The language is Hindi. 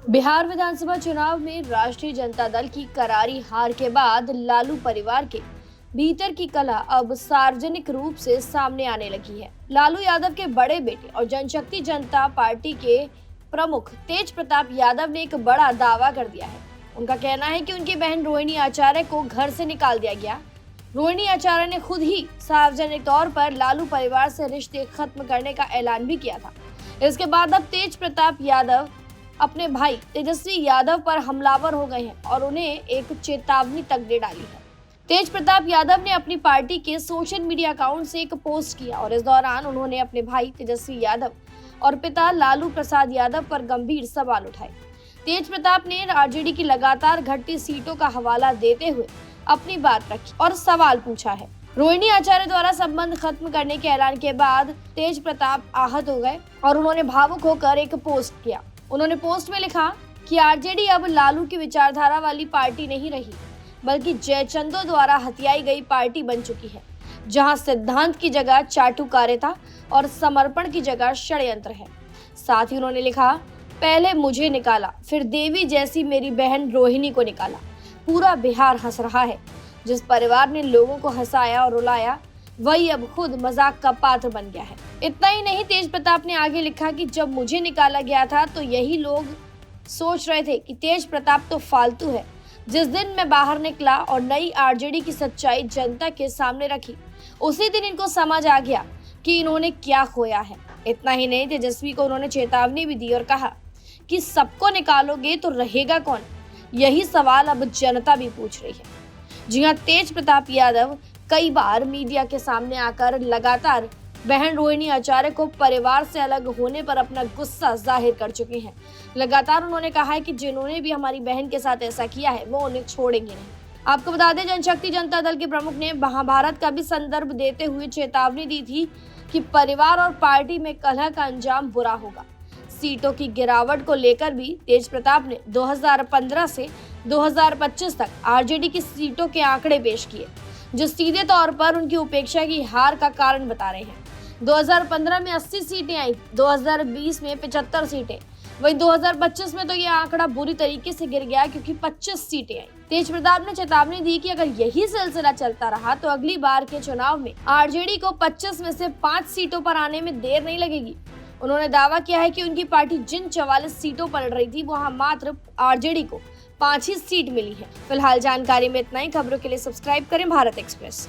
बिहार विधानसभा चुनाव में राष्ट्रीय जनता दल की करारी हार के बाद लालू परिवार के भीतर की कलह अब सार्वजनिक रूप से सामने आने लगी है। लालू यादव के बड़े बेटे और जनशक्ति जनता पार्टी के प्रमुख तेज प्रताप यादव ने एक बड़ा दावा कर दिया है। उनका कहना है कि उनकी बहन रोहिणी आचार्य को घर से निकाल दिया गया। रोहिणी आचार्य ने खुद ही सार्वजनिक तौर पर लालू परिवार से रिश्ते खत्म करने का ऐलान भी किया था। इसके बाद अब तेज प्रताप यादव अपने भाई तेजस्वी यादव पर हमलावर हो गए हैं और उन्हें एक चेतावनी तक दे डाली है। तेज प्रताप यादव ने अपनी पार्टी के सोशल मीडिया अकाउंट से एक पोस्ट किया और इस दौरान उन्होंने अपने भाई तेजस्वी यादव और पिता लालू प्रसाद यादव पर गंभीर सवाल उठाए। तेज प्रताप ने आरजेडी की लगातार घटती सीटों का हवाला देते हुए अपनी बात रखी और सवाल पूछा है। रोहिणी आचार्य द्वारा संबंध खत्म करने के ऐलान के बाद तेज प्रताप आहत हो गए और उन्होंने भावुक होकर एक पोस्ट किया। उन्होंने पोस्ट में लिखा कि आरजेडी अब लालू की विचारधारा वाली पार्टी नहीं रही, बल्कि जयचंदों द्वारा हथियाई गई पार्टी बन चुकी है, जहां सिद्धांत की जगह चाटुकारिता और समर्पण की जगह षड्यंत्र है। साथ ही उन्होंने लिखा, पहले मुझे निकाला, फिर देवी जैसी मेरी बहन रोहिणी को निकाला। पूरा बिहार हंस रहा है। जिस परिवार ने लोगों को हंसाया और रुलाया, वही अब खुद मजाक का पात्र बन गया है। इतना ही नहीं, तेज प्रताप ने आगे लिखा कि जब मुझे निकाला गया था तो यही लोग सोच रहे थे कि तेज प्रताप तो फालतू है। जिस दिन मैं बाहर निकला और नई आरजेडी की सच्चाई जनता के सामने रखी, उसी दिन इनको समझ आ गया कि इन्होंने क्या खोया है। इतना ही नहीं, तेजस्वी को उन्होंने चेतावनी भी दी और कहा कि सबको निकालोगे तो रहेगा कौन? यही सवाल अब जनता भी पूछ रही है। जी हाँ, तेज प्रताप यादव कई बार मीडिया के सामने आकर लगातार बहन रोहिणी आचार्य को परिवार से अलग होने पर अपना गुस्सा जाहिर कर चुके हैं। लगातार उन्होंने कहा है कि जिन्होंने भी हमारी बहन के साथ ऐसा किया है वो उन्हें छोड़ेंगे नहीं। आपको बता दें, जनशक्ति जनता दल के प्रमुख ने महाभारत का भी संदर्भ देते हुए चेतावनी दी थी कि परिवार और पार्टी में कलह का अंजाम बुरा होगा। सीटों की गिरावट को लेकर भी तेज प्रताप ने 2015 से 2025 तक आरजेडी की सीटों के आंकड़े पेश किए, जो सीधे तौर पर उनकी उपेक्षा की हार का कारण बता रहे हैं। 2015 में 80 सीटें आई, 2020 में 75 सीटें, वहीं 2025 में तो यह आंकड़ा बुरी तरीके से गिर गया क्योंकि 25 सीटें आई। तेज प्रताप ने चेतावनी दी कि अगर यही सिलसिला चलता रहा तो अगली बार के चुनाव में आरजेडी को 25 में से 5 सीटों पर आने में देर नहीं लगेगी। उन्होंने दावा किया है कि उनकी पार्टी जिन 44 सीटों पर लड़ रही थी, वहां मात्र आरजेडी को 5 ही सीट मिली है। फिलहाल जानकारी में इतना ही। खबरों के लिए सब्सक्राइब करें भारत एक्सप्रेस।